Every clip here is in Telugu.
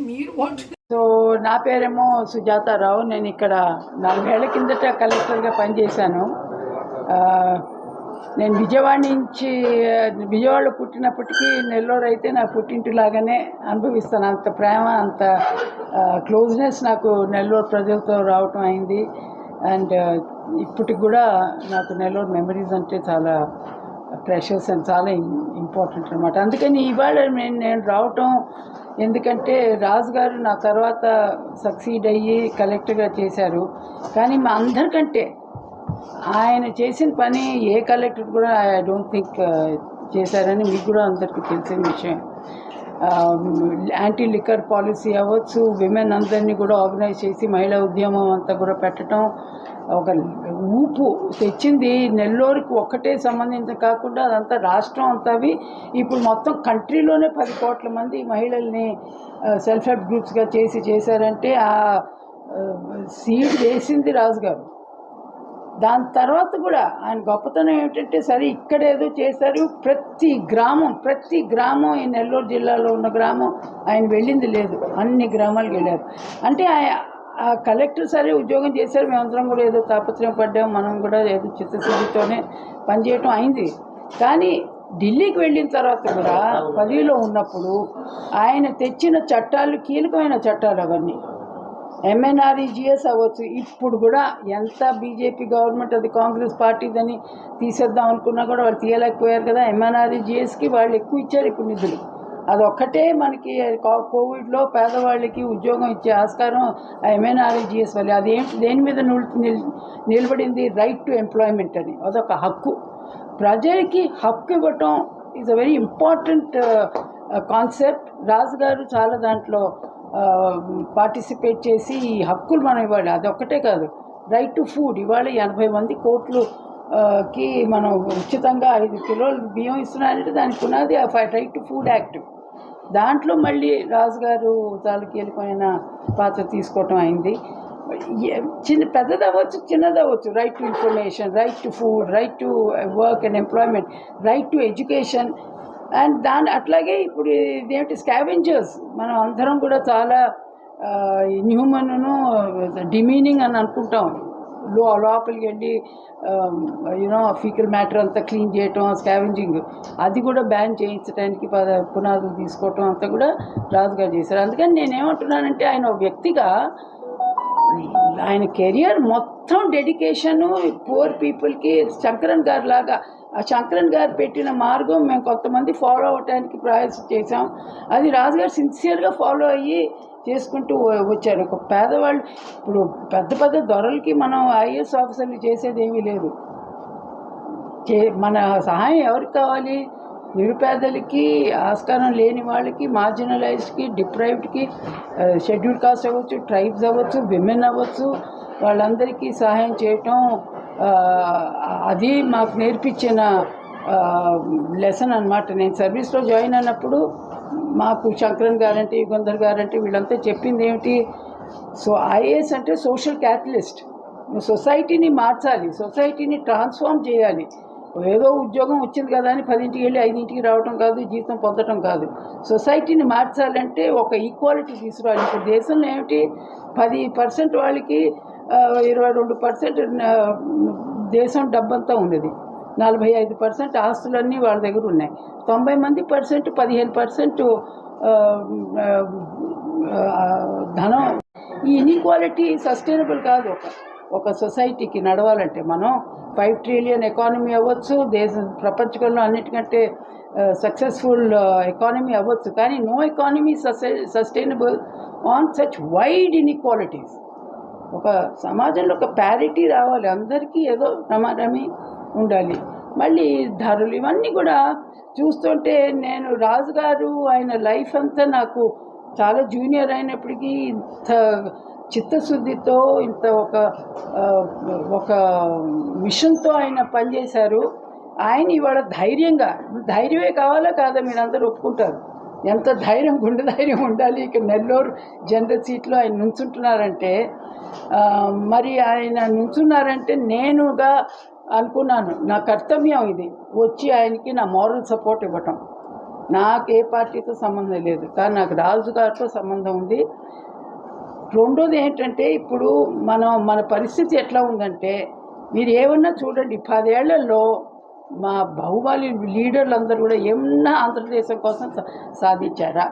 మీరు సో నా పేరేమో సుజాతారావు. నేను ఇక్కడ 4 ఏళ్ల కిందట కలెక్టర్గా పనిచేశాను. నేను విజయవాడలో పుట్టినప్పటికీ నెల్లూరు అయితే నా పుట్టింటిలాగానే అనుభవిస్తాను. అంత ప్రేమ, అంత క్లోజ్నెస్ నాకు నెల్లూరు ప్రజలతో రావటం అయింది. అండ్ ఇప్పటికి కూడా నాకు నెల్లూరు మెమరీస్ అంటే చాలా ప్రెషర్స్ అండ్ చాలా ఇంపార్టెంట్ అనమాట. అందుకని ఇవాళ నేను రావటం, ఎందుకంటే రాజు గారు నా తర్వాత సక్సీడ్ అయ్యి కలెక్టర్గా చేశారు. కానీ మా అందరికంటే ఆయన చేసిన పని ఏ కలెక్టర్ కూడా ఐ డోంట్ థింక్ చేశారని మీకు కూడా అందరికీ తెలిసిన విషయం. యాంటీ లిక్కర్ పాలసీ అవ్వచ్చు, విమెన్ అందరినీ కూడా ఆర్గనైజ్ చేసి మహిళా ఉద్యమం అంతా కూడా పెట్టడం, ఒక ఊపు తెచ్చింది. నెల్లూరుకి ఒక్కటే సంబంధించి కాకుండా అదంతా రాష్ట్రం అంతా. ఇప్పుడు మొత్తం కంట్రీలోనే 10 కోట్ల మంది మహిళల్ని సెల్ఫ్ హెల్ప్ గ్రూప్స్గా చేశారంటే ఆ సీడ్ వేసింది రాజుగారు. దాని తర్వాత కూడా ఆయన గొప్పతనం ఏమిటంటే, సరే ఇక్కడేదో చేశారు, ప్రతి గ్రామం ఈ నెల్లూరు జిల్లాలో ఉన్న గ్రామం ఆయన వెళ్ళింది లేదు, అన్ని గ్రామాలకు వెళ్ళారు. అంటే ఆ కలెక్టర్ సరే ఉద్యోగం చేశారు, మేమందరం కూడా ఏదో తాపత్రయం పడ్డాము, మనం కూడా ఏదో చిత్తశుద్ధితోనే పనిచేయటం అయింది. కానీ ఢిల్లీకి వెళ్ళిన తర్వాత కూడా పదవిలో ఉన్నప్పుడు ఆయన తెచ్చిన చట్టాలు కీలకమైన చట్టాలు అవన్నీ. MNREGS అవ్వచ్చు, ఇప్పుడు కూడా ఎంత బీజేపీ గవర్నమెంట్ అది కాంగ్రెస్ పార్టీదని తీసేద్దాం అనుకున్నా కూడా వాళ్ళు తీయలేకపోయారు కదా. MNREGSకి వాళ్ళు ఎక్కువ ఇచ్చారు ఇప్పుడు నిధులు. అదొక్కటే మనకి కోవిడ్లో పేదవాళ్ళకి ఉద్యోగం ఇచ్చే ఆస్కారం MNREGS వల్ల. అదేంటి, దేని మీద నిలబడింది? రైట్ టు ఎంప్లాయ్మెంట్ అని. అదొక హక్కు, ప్రజలకి హక్కు ఇవ్వటం is a very important concept. రాజుగారు చాలా దాంట్లో పార్టిసిపేట్ చేసి ఈ హక్కులు మనం ఇవ్వాలి. అదొక్కటే కాదు, రైట్ టు ఫుడ్. ఇవాళ 80 మంది కోట్లుకి మనం ఉచితంగా 5 కిలోలు బియ్యం ఇస్తున్నారంటే దానికి పునాది రైట్ టు ఫుడ్ యాక్ట్. దాంట్లో మళ్ళీ రాజుగారు చాలా కీలకమైన పాత్ర తీసుకోవటం అయింది. పెద్దదవ్వచ్చు, చిన్నదవ్వచ్చు. Right to information, right to food, right to work and employment, right to education. And అట్లాగే ఇప్పుడు ఇదేమిటి, స్కావెంజర్స్. మనం అందరం కూడా చాలా ఇన్హ్యూమన్ను డిమీనింగ్ అని అనుకుంటాం. లోపలికి వెళ్ళి ఫీకల్ మ్యాటర్ అంతా క్లీన్ చేయటం, స్కావెంజింగ్, అది కూడా బ్యాన్ చేయించడానికి పునాదులు తీసుకోవటం అంతా కూడా రాజుగారు చేశారు. అందుకని నేనేమంటున్నానంటే, ఆయన ఒక వ్యక్తిగా ఆయన కెరియర్ మొత్తం డెడికేషను పూర్ పీపుల్కి. శంకరన్ గారు లాగా, ఆ శంకరన్ గారు పెట్టిన మార్గం మేము కొంతమంది ఫాలో అవ్వడానికి ప్రయాసం చేసాం. అది రాజుగారు సిన్సియర్గా ఫాలో అయ్యి చేసుకుంటూ వచ్చారు. ఒక పేదవాళ్ళు, ఇప్పుడు పెద్ద దొరలకి మనం IAS ఆఫీసర్లు చేసేది ఏమీ లేదు. మన సహాయం ఎవరికి కావాలి? నిరుపేదలకి, ఆస్కారం లేని వాళ్ళకి, మార్జినలైజ్డ్కి, డిప్రైవ్డ్కి, షెడ్యూల్ కాస్ట్ అవ్వచ్చు, ట్రైబ్స్ అవ్వచ్చు, విమెన్ అవ్వచ్చు, వాళ్ళందరికీ సహాయం చేయటం అది మాకు నేర్పించిన లెసన్ అనమాట. నేను సర్వీస్లో జాయిన్ అయినప్పుడు మాకు శంకరన్ గారంటే, యుగంధర్ గారంటే వీళ్ళంతా చెప్పింది ఏమిటి, IAS అంటే సోషల్ క్యాటలిస్ట్. సొసైటీని మార్చాలి, సొసైటీని ట్రాన్స్ఫార్మ్ చేయాలి. ఏదో ఉద్యోగం వచ్చింది కదా అని 10ంటికి వెళ్ళి 5ంటికి రావడం కాదు, జీతం పొందడం కాదు. సొసైటీని మార్చాలంటే ఒక ఈక్వాలిటీ తీసుకురావాలి. ఇప్పుడు దేశంలో ఏమిటి, 10% వాళ్ళకి 22% దేశం డబ్బంతా ఉన్నది, 45% ఆస్తులన్నీ వాళ్ళ దగ్గర ఉన్నాయి, 90% 15% ధనం. ఈ ఇన్ఈక్వాలిటీ సస్టైనబుల్ కాదు. ఒక సొసైటీకి నడవాలంటే మనం 5 ట్రిలియన్ ఎకానమీ అవ్వచ్చు, ప్రపంచంలో అన్నిటికంటే సక్సెస్ఫుల్ ఎకానమీ అవ్వచ్చు, కానీ no economy sustainable on such wide inequalities. ఒక సమాజంలో ఒక ప్యారిటీ రావాలి, అందరికీ ఏదో రమారమి ఉండాలి. మళ్ళీ ధరలు ఇవన్నీ కూడా చూస్తుంటే, నేను రాజుగారు ఆయన లైఫ్ అంతా నాకు చాలా జూనియర్ అయినప్పటికీ ఇంత చిత్తశుద్ధితో, ఇంత ఒక మిషన్తో ఆయన పనిచేశారు. ఆయన ఇవాళ ధైర్యమే కావాలా కాదా మీరందరూ ఒప్పుకుంటారు. ఎంత ధైర్యం, గుండె ధైర్యం ఉండాలి. ఇక నెల్లూరు జనరల్ సీట్లో ఆయన నుంచుంటున్నారంటే, మరి ఆయన నుంచున్నారంటే నేనుగా అనుకున్నాను, నా కర్తవ్యం ఇది, వచ్చి ఆయనకి నా మోరల్ సపోర్ట్ ఇవ్వటం. నాకు ఏ పార్టీతో సంబంధం లేదు, కానీ నాకు రాజు గారితో సంబంధం ఉంది. రెండోది ఏంటంటే ఇప్పుడు మన పరిస్థితి ఎట్లా ఉందంటే, మీరు ఏమన్నా చూడండి, 10 ఏళ్లలో మా బాహుబలి లీడర్లు అందరూ కూడా ఏమన్నా ఆంధ్రదేశం కోసం సాధించారా?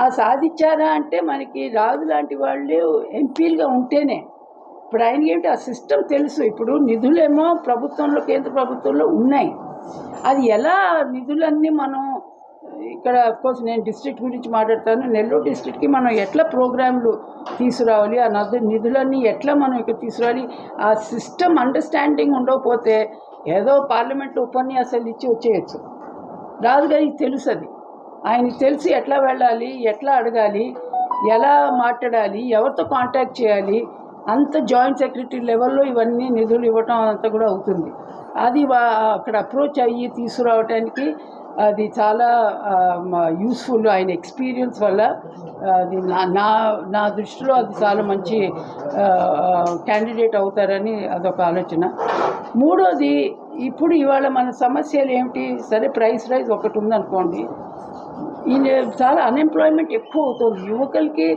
ఆ సాధించారా అంటే మనకి రాజు లాంటి వాళ్ళు ఎంపీలుగా ఉంటేనే. ఇప్పుడు ఆయనకి ఏమిటి ఆ సిస్టమ్ తెలుసు. ఇప్పుడు నిధులేమో ప్రభుత్వంలో, కేంద్ర ప్రభుత్వంలో ఉన్నాయి. అది ఎలా నిధులన్నీ మనం ఇక్కడ అఫ్కోర్స్ నేను డిస్ట్రిక్ట్ గురించి మాట్లాడతాను. నెల్లూరు డిస్ట్రిక్ట్కి మనం ఎట్లా ప్రోగ్రాంలు తీసుకురావాలి, ఆ నిధులన్నీ ఎట్లా మనం ఇక్కడ తీసుకురావాలి, ఆ సిస్టమ్ అండర్స్టాండింగ్ ఉండకపోతే ఏదో పార్లమెంట్లో ఉపన్యాసాలు ఇచ్చి వచ్చేయచ్చు. రాజుగారికి తెలుసు అది. ఆయనకి తెలిసి ఎట్లా వెళ్ళాలి, ఎట్లా అడగాలి, ఎలా మాట్లాడాలి, ఎవరితో కాంటాక్ట్ చేయాలి, అంత జాయింట్ సెక్రటరీ లెవెల్లో ఇవన్నీ నిధులు ఇవ్వటం అంతా కూడా అవుతుంది. అది అక్కడ అప్రోచ్ అయ్యి తీసుకురావడానికి అది చాలా యూస్ఫుల్. ఆయన ఎక్స్పీరియన్స్ వల్ల అది నా దృష్టిలో అది చాలా మంచి క్యాండిడేట్ అవుతారని అదొక ఆలోచన. మూడోది, ఇప్పుడు ఇవాళ మన సమస్యలు ఏమిటి? సరే, ప్రైస్ రైజ్ ఒకటి ఉందనుకోండి, చాలా అన్ఎంప్లాయ్మెంట్ ఎక్కువ అవుతుంది యువకులకి.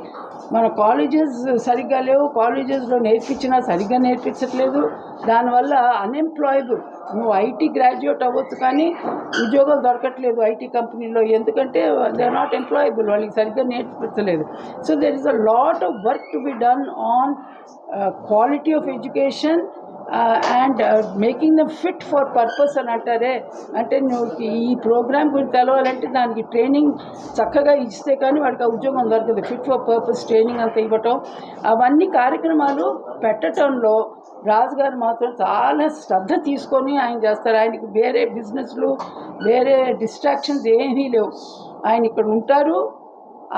మన కాలేజెస్ సరిగ్గా లేవు, కాలేజెస్లో నేర్పించినా సరిగ్గా నేర్పించట్లేదు. దానివల్ల అన్ఎంప్లాయబుల్. నువ్వు ఐటీ గ్రాడ్యుయేట్ అవ్వచ్చు కానీ ఉద్యోగాలు దొరకట్లేదు ఐటీ కంపెనీలో, ఎందుకంటే దే ఆర్ నాట్ ఎంప్లాయబుల్, వాళ్ళకి సరిగ్గా నేర్పించలేదు. So there is a lot of work to be done on quality of education and making them fit for purpose అని అంటారే. అంటే నువ్వు ఈ ప్రోగ్రామ్ గురించి తెలవాలంటే దానికి ట్రైనింగ్ చక్కగా ఇస్తే కానీ వాడికి ఆ ఉద్యోగం దొరకదు. ఫిట్ ఫర్ పర్పస్ ట్రైనింగ్ అంతా ఇవ్వటం, అవన్నీ కార్యక్రమాలు పెట్టడంలో రాజుగారు మాత్రం చాలా శ్రద్ధ తీసుకొని ఆయన చేస్తారు. ఆయనకి వేరే బిజినెస్లు, వేరే డిస్ట్రాక్షన్స్ ఏమీ లేవు. ఆయన ఇక్కడ ఉంటారు,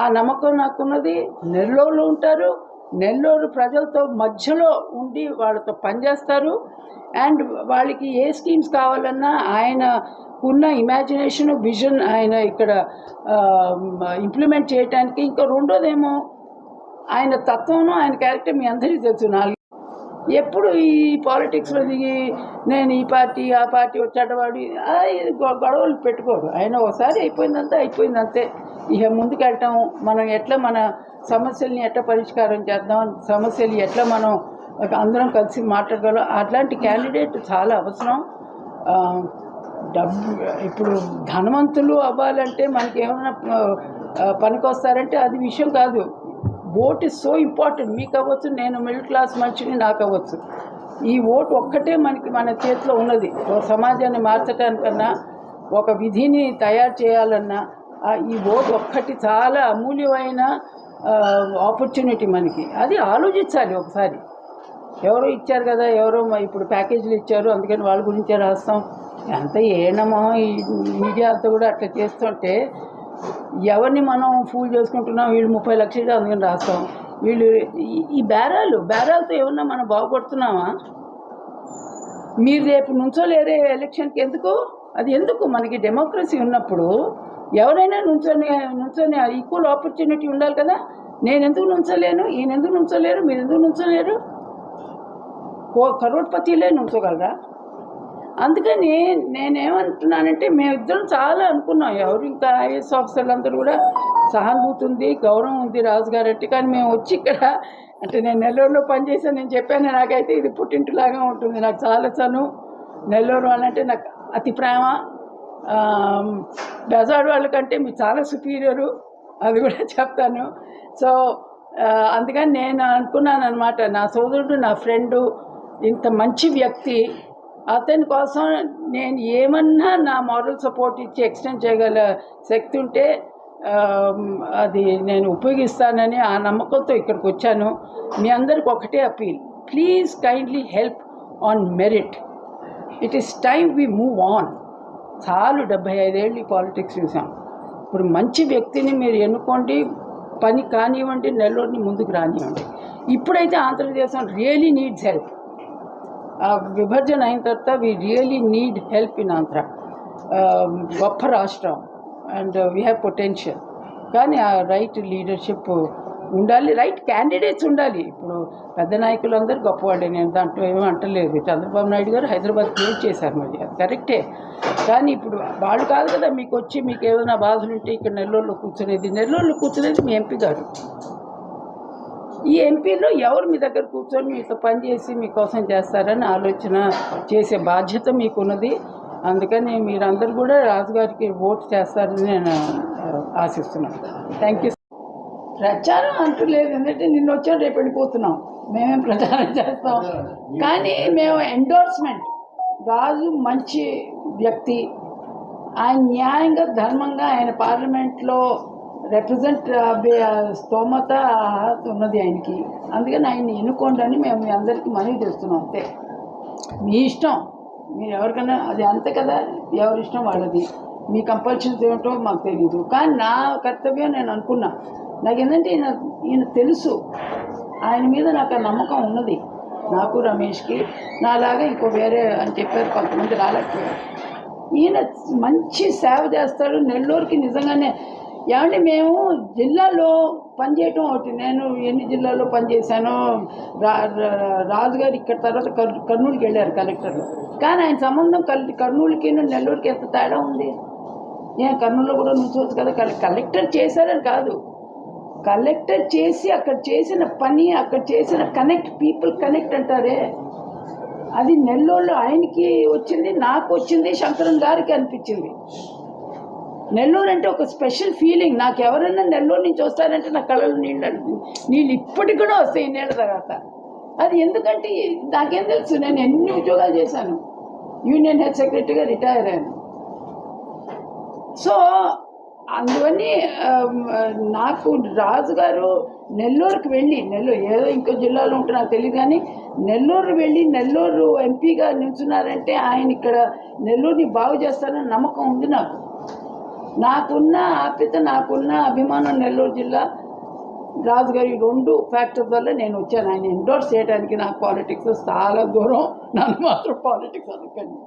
ఆ నమ్మకం నాకున్నది. నెల్లూరులో ఉంటారు, నెల్లూరు ప్రజలతో మధ్యలో ఉండి వాళ్ళతో పనిచేస్తారు. అండ్ వాళ్ళకి ఏ స్కీమ్స్ కావాలన్నా ఆయన ఉన్న ఇమాజినేషన్, విజన్ ఆయన ఇక్కడ ఇంప్లిమెంట్ చేయడానికి. ఇంకా రెండోదేమో ఆయన తత్వము, ఆయన క్యారెక్టర్ మీ అందరికీ తెలుసు. ఎప్పుడు ఈ పాలిటిక్స్లో దిగి నేను ఈ పార్టీ ఆ పార్టీ వచ్చేటవాడు ఇది గొడవలు పెట్టుకోడు. ఆయన ఒకసారి అయిపోయిందంతే. ఇక ముందుకెళ్ళటం, మనం ఎట్లా మన సమస్యల్ని ఎట్లా పరిష్కారం చేద్దాం, సమస్యలు ఎట్లా మనం అందరం కలిసి మాట్లాడగలం, అట్లాంటి క్యాండిడేట్ చాలా అవసరం. ఇప్పుడు ధనవంతులు అవ్వాలంటే మనకి ఏమైనా పనికొస్తారంటే అది విషయం కాదు. Vote is so important. మీకు అవ్వచ్చు, నేను మిడిల్ క్లాస్ మనిషిని, నాకు అవ్వచ్చు. ఈ ఓటు ఒక్కటే మన చేతిలో ఉన్నది. ఒక సమాజాన్ని మార్చడానికన్నా, ఒక విధిని తయారు చేయాలన్నా ఈ ఓటు ఒక్కటి చాలా అమూల్యమైన ఆపర్చునిటీ మనకి. అది ఆలోచించాలి ఒకసారి. ఎవరో ఇచ్చారు కదా, ఎవరో ఇప్పుడు ప్యాకేజీలు ఇచ్చారు అందుకని వాళ్ళ గురించే రాస్తాం. ఎంత ఏనమో ఈ మీడియా అంతా కూడా అట్లా చేస్తుంటే ఎవరిని మనం ఫూల్ చేసుకుంటున్నాం? వీళ్ళు 30 లక్షలు అందుకని రాస్తాం. వీళ్ళు ఈ బేరాలతో ఏమన్నా మనం బాగుపడుతున్నామా? మీరు రేపు నుంచోలేరే ఎలక్షన్కి ఎందుకు? అది ఎందుకు? మనకి డెమోక్రసీ ఉన్నప్పుడు ఎవరైనా నుంచొని ఈక్వల్ ఆపర్చునిటీ ఉండాలి కదా. నేను ఎందుకు నుంచోలేను, ఈయన ఎందుకు నుంచోలేరు, మీరు ఎందుకు నుంచోలేరు? కరోడ్పతిలే నుంచోగలరా? అందుకని నేనేమంటున్నానంటే, మేమిద్దరం చాలా అనుకున్నాం. ఎవరు ఇంకా ఐఏఎస్ ఆఫీసర్లు అందరూ కూడా సహానుభూతి ఉంది, గౌరవం ఉంది రాజుగారు అంటే. కానీ మేము వచ్చి ఇక్కడ అంటే నేను నెల్లూరులో పనిచేసాను, నేను చెప్పాను, నాకైతే ఇది పుట్టింటిలాగా ఉంటుంది. నాకు చాలా చనువు. నెల్లూరు వాళ్ళంటే నాకు అతి ప్రేమ. బెజాడ్ వాళ్ళకంటే మీరు చాలా సుపీరియరు, అది కూడా చెప్తాను. సో అందుకని నేను అనుకున్నాను అనమాట, నా సోదరుడు, నా ఫ్రెండు, ఇంత మంచి వ్యక్తి, అతని కోసం నేను ఏమన్నా నా మారల్ సపోర్ట్ ఇచ్చి ఎక్స్టెండ్ చేయగల శక్తి ఉంటే అది నేను ఉపయోగిస్తానని ఆ నమ్మకంతో ఇక్కడికి వచ్చాను. మీ అందరికి ఒకటే appeal, please kindly help on merit. It is time we move on. చాలు 75 ఏళ్ళు ఈ పాలిటిక్స్ చూసాం. ఇప్పుడు మంచి వ్యక్తిని మీరు ఎన్నుకోండి, పని కానివ్వండి, నెల్లూరుని ముందుకు రానివ్వండి. ఇప్పుడైతే ఆంధ్రదేశం రియలీ నీడ్స్ హెల్ప్. విభజన అయిన తర్వాత we really need help in Andhra. గొప్ప రాష్ట్రం అండ్ వీ హ్యావ్ పొటెన్షియల్. కానీ ఆ రైట్ లీడర్షిప్ ఉండాలి, రైట్ క్యాండిడేట్స్ ఉండాలి. ఇప్పుడు పెద్ద నాయకులందరూ గొప్పవాళ్ళే, నేను దాంట్లో ఏమీ అంటలేదు. చంద్రబాబు నాయుడు గారు హైదరాబాద్ క్రియేట్ చేశారు, మరి అది కరెక్టే. కానీ ఇప్పుడు వాళ్ళు కాదు కదా మీకు వచ్చి మీకు ఏమైనా బాధలు ఉంటే ఇక్కడ నెల్లూరులో కూర్చునేది మీ ఎంపీ గారు. ఈ ఎంపీలో ఎవరు మీ దగ్గర కూర్చొని మీతో పనిచేసి మీకోసం చేస్తారని ఆలోచన చేసే బాధ్యత మీకున్నది. అందుకని మీరందరూ కూడా రాజుగారికి ఓటు చేస్తారని నేను ఆశిస్తున్నాను. Thank you. ప్రచారం అంటూ లేదు, ఎందుకంటే నిన్న వచ్చాం రేపు వెళ్ళిపోతున్నాం, మేమేం ప్రచారం చేస్తాం. కానీ మేము ఎండోర్స్మెంట్, రాజు మంచి వ్యక్తి, ఆయన న్యాయంగా ధర్మంగా ఆయన పార్లమెంట్లో రిప్రజెంట్ స్తోమత ఉన్నది ఆయనకి. అందుకని ఆయన్ని ఎన్నుకోండి అని మేము మీ అందరికీ మనవి చేస్తున్నాం. అంతే, మీ ఇష్టం, మీరు ఎవరికైనా అది అంతే కదా, ఎవరి ఇష్టం వాళ్ళది. మీ కంపల్షన్స్ ఏమిటో మాకు తెలియదు, కానీ నా కర్తవ్యం నేను అనుకున్నా. నాకు ఏంటంటే ఈయన తెలుసు, ఆయన మీద నాకు ఆ నమ్మకం ఉన్నది. నాకు రమేష్కి నాలాగా ఇంకో వేరే అని చెప్పారు, కొంతమంది రాలేకపోయారు. ఈయన మంచి సేవ చేస్తాడు నెల్లూరుకి. నిజంగానే ఏమంటే మేము జిల్లాలో పనిచేయటం ఒకటి, నేను ఎన్ని జిల్లాల్లో పనిచేశానో. రాజుగారు ఇక్కడ తర్వాత కర్నూలుకి వెళ్ళారు కలెక్టర్లు, కానీ ఆయన సంబంధం కర్నూలుకి నెల్లూరుకి ఎంత తేడా ఉంది. కర్నూలులో కూడా నుంచోవచ్చు కదా. కలెక్టర్ చేశారని కాదు, కలెక్టర్ చేసి అక్కడ చేసిన పని, అక్కడ చేసిన పీపుల్ కనెక్ట్ అంటారే, అది నెల్లూరులో ఆయనకి వచ్చింది, నాకు వచ్చింది, శంకరన్ గారికి అనిపించింది. నెల్లూరు అంటే ఒక స్పెషల్ ఫీలింగ్. నాకు ఎవరైనా నెల్లూరు నుంచి వస్తారంటే నా కళ్ళలో నీళ్ళు ఇప్పటికి కూడా వస్తాయి ఇన్నేళ్ళ తర్వాత. అది ఎందుకంటే నాకేం తెలుసు, నేను ఎన్ని ఉద్యోగాలు చేశాను, యూనియన్ హెడ్ సెక్రటరీగా రిటైర్ అయ్యాను. సో అందువని నాకు రాజుగారు నెల్లూరుకి వెళ్ళి, ఏదో ఇంకో జిల్లాలో ఉంటే నాకు తెలియదు, కానీ నెల్లూరు వెళ్ళి నెల్లూరు ఎంపీగా నిల్చున్నారంటే ఆయన ఇక్కడ నెల్లూరుని బాగు చేస్తారని నమ్మకం ఉంది నాకు. నాకున్న ఆప్యత, నాకున్న అభిమానం నెల్లూరు జిల్లా రాజుగారి 2 ఫ్యాక్టర్స్ వల్ల నేను వచ్చాను ఆయన ఎండోర్స్ చేయడానికి. నాకు పాలిటిక్స్ చాలా దూరం, నన్ను మాత్రం పాలిటిక్స్ అనుకోండి.